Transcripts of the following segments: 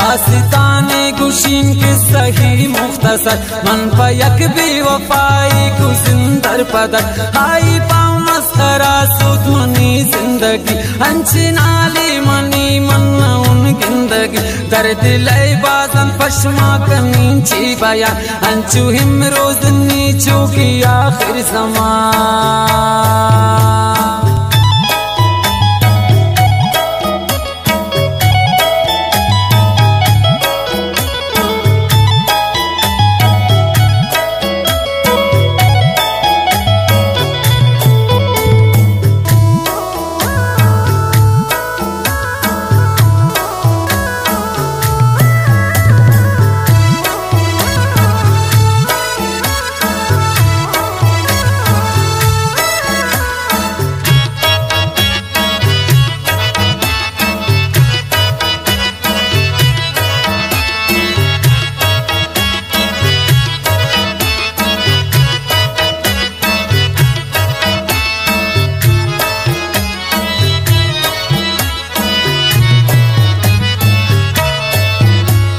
दास्ताने गुशीन के सही मुख्तसर मन पर यक बेवफाई को जिंदर पदर हाई पाँव मस्करा सुधुनी जिंदगी अंची नाली मनी मन उन जिंदगी दर्द लय बाजन पश्मा कनीची बया अंचु हिम रोज नीचो की आखिर ज़मान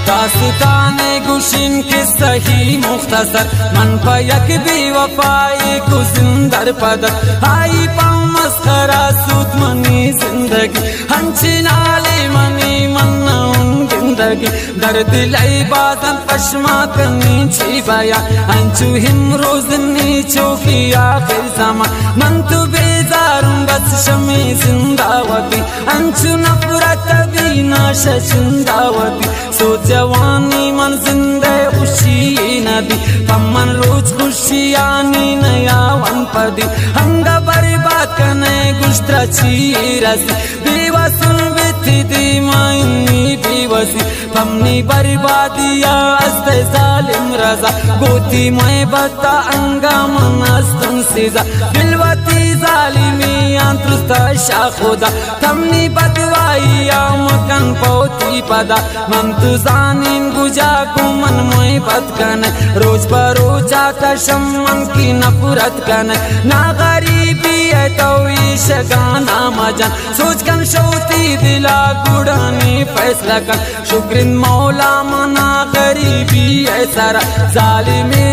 दास्ताने गुशीन के सही मुख्तसर मन पर यक बेवफाई को जिंदर पदर हाई पाँव मस्करा सूत मनी जिंदगी हंची नाले मनी मन उन जिंदगी दर्द लय बाजन पश्मा कनीची बया अंचु हिम रोज नीचो की आखिर ज़मान मन तो बेजारूं बस शमी जिंदावती अंचु नफरत भी नाश जिंदावती सो जवानी मन जिंदे खुशी नदी पमन रोज खुशियानी नया वन पदी हंगा बर्बाद कने गुश्त्रा चीरसी बेवसन बेथी दी मायनी बेवसी पमनी बर्बादिया अस्ते जालिम रजा गोती मैं बता अंगा मन अस्तन सीजा बिलवती जालिमी अंतरुस्ता शाखुदा तमनी बदवाइया मकन पोती पदा मन तु जानिन गुजा गुमन मोई बद कन रोज बरोजा कशम मन की नफरत कन ना गरीबी है तो ईश गाना मजन सोच कन शोती दिला गुड़ानी फैसला कर शुक्रिन मौला मना गरीबी है सारा जालिमे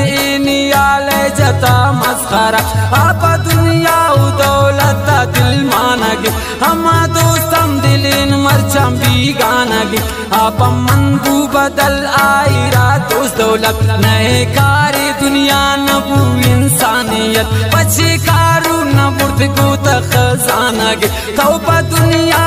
नियाल जता मस्खरा आप दुनिया दौलत दिल मानगे हम दोस्तम दिलिन मरचम भी गानगे आप मनबू बदल आई रात दोस्त दौलत नए कारी दुनिया नबू इंसानियत पछे कारू न बुर्द को खजानगे तौबा दुनिया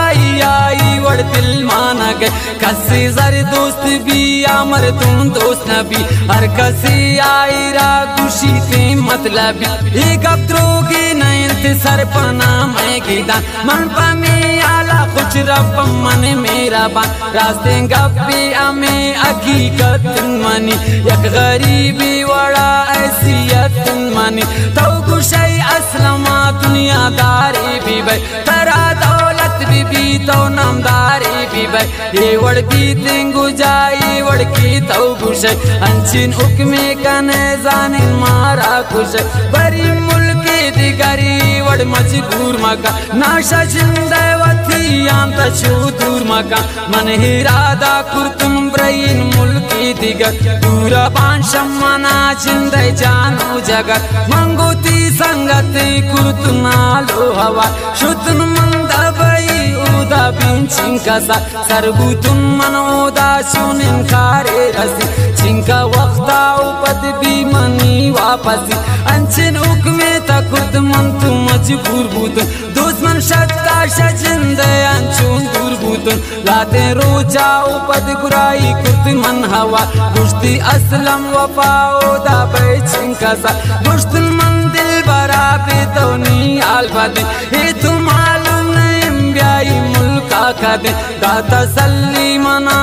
आई वड़ दिल मानगे कसी जर दोस्त भी अमर तुम दोस्त नबी हर कसी आई रा खुशी के मतलब एक अब द्रोगे नयन सर पना मैं गिदा मन पा में आला कुछ रब मन मेरा बान रास्ते गप्पी हमें हकीकत मनी एक गरीबी वड़ा ऐसियत मनी तो कुशई असलमा दुनियादारी भी भाई तरा दौलत भी तो नामदारी भी भाई ये वड़ की तिंगु जाई वड़ की तो कुशई अंचिन उकमे कने जानिन मारा कुशई बरी मुल्के दिगरी वड़ मजबूर मका नाशा जिंदवती आम तशु दूर मका मन हिरादा कुर्तुम ब्रइन मुल्की दिगर दूरा पांशम मना जिंदे जानू जगर मंगोती संगति कुर्तुनालो हवा शुतुन मंदबई उदा बिंचिं कसा सरबुतुन मनोदा सुनिन कारे रसी चिंका वक्ता उपद भी मनी वापसी अंचिन उकमे तकुद मन तु मजबूर बूतन दुश्मन शत्ता शजिंदे अंचुन दूर बूतन लाते रोजा उपद गुराई कुर्त मन हवा गुश्ती असलम वफाओ दा बैचिं कसा गुश्तुन मन दिल बरा पे तो नी आलबदे हे तु मालूम नहीं ब्याई मुल्का कदे दाता सल्ली मना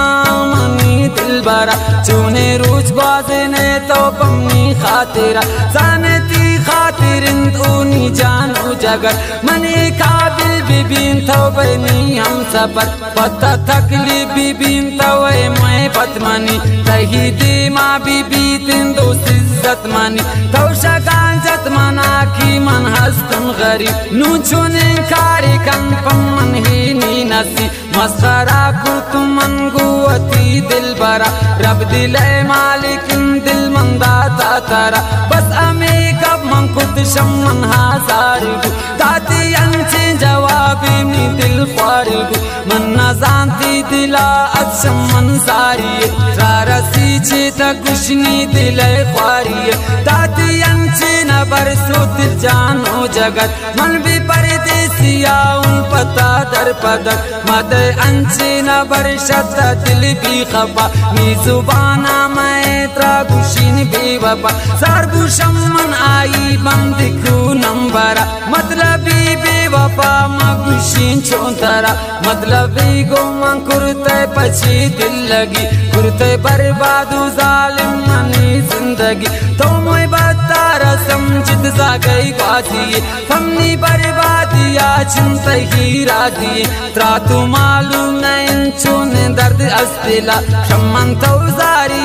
मनी दिल बरा चुने रोज बाजे ने तो पमनी खातिरा जानती खातिर ऊनी जानू जगर मने काबिल भी बीन तो बनी हम सफर पता तकलीफ बीन तो मैं पतमानी तही दीमा बीबी तीन दोस्त इज्जत मानी तो शगान जत मना की मन हस्तन गरीब नू चुने कारी कम पमन ही नी नसी मस्करा को तुम मन गुवती दिल बरा रब दिले मालिक दिल मंदाता तारा बस अमे कब मन खुद शमन हाजारिगु दाती अंचे जवाबी मी दिल फारिगु मन न जानती दिला अच्छम मन सारी रारसी चेता कुशनी दिले फारी दाती अंचे न बरसो दिल जानो जगत मन भी परदेसिया उन पता दर पदर मद अंचे न बरसत दिल भी खपा मी जुबाना मैं त्रा गुशीन भी वपा सारबु शमन आई बंद क्रू नंबरा मतलबी बेवफा मगुशीन चोंतरा मतलबी गो मन कुर्ते पची दिल लगी कुर्ते बर्बादू जालिम मनी जिंदगी तो मैं बतारा समझत जा गई बाजी हमनी बर्बादिया चिंता ही राजी त्रा तू मालूम नहीं चुने दर्द अस्तिला शमन तो जारी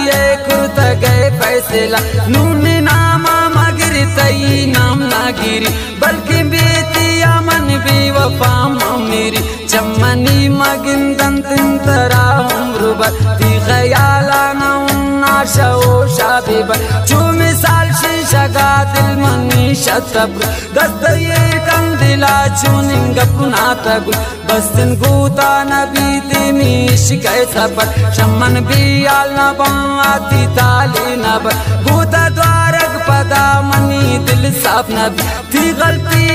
कुर्त गए फैसला नूने नामा मगर तई नाम ना गिरी बल्कि बेतिया मन बेवफा मेरी चमनी मगिन दंतिन तरा उम्र ती ख्याला ना नाशा ओ शाबेब जो मिसाल शीशगा दिल मनी शतब दस्त ये कम दिला चुनिंग अपना तगु बस दिन गुता नबी तिमी शिकाय सफर शमन भी आल न बाती ताली नब गुता द्वारक पदा मनी दिल साफ नबी थी गलती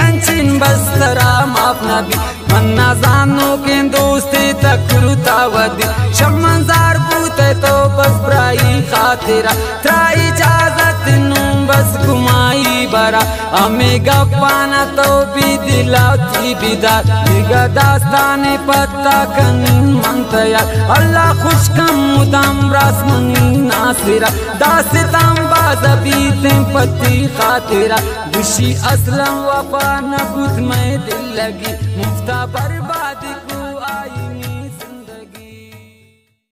अंचिन बस तरा माफ नबी मन्ना जानो के दोस्ती तक रुतावदी शमन जार बूते तो बस ब्राई खातिरा त्रा इजाजत नू बस घुमाई बरा हमें गपाना तो भी दिलाती बिदार दिगा दास्ताने पत्ता कनी मंतया अल्लाह खुश कम मुदाम रासमनी नासिरा दास्तान बाज़बी तें पति खातिरा दुशी असलम वफा न बुध में दिल लगी मुफ्ता बर्बादी को आई।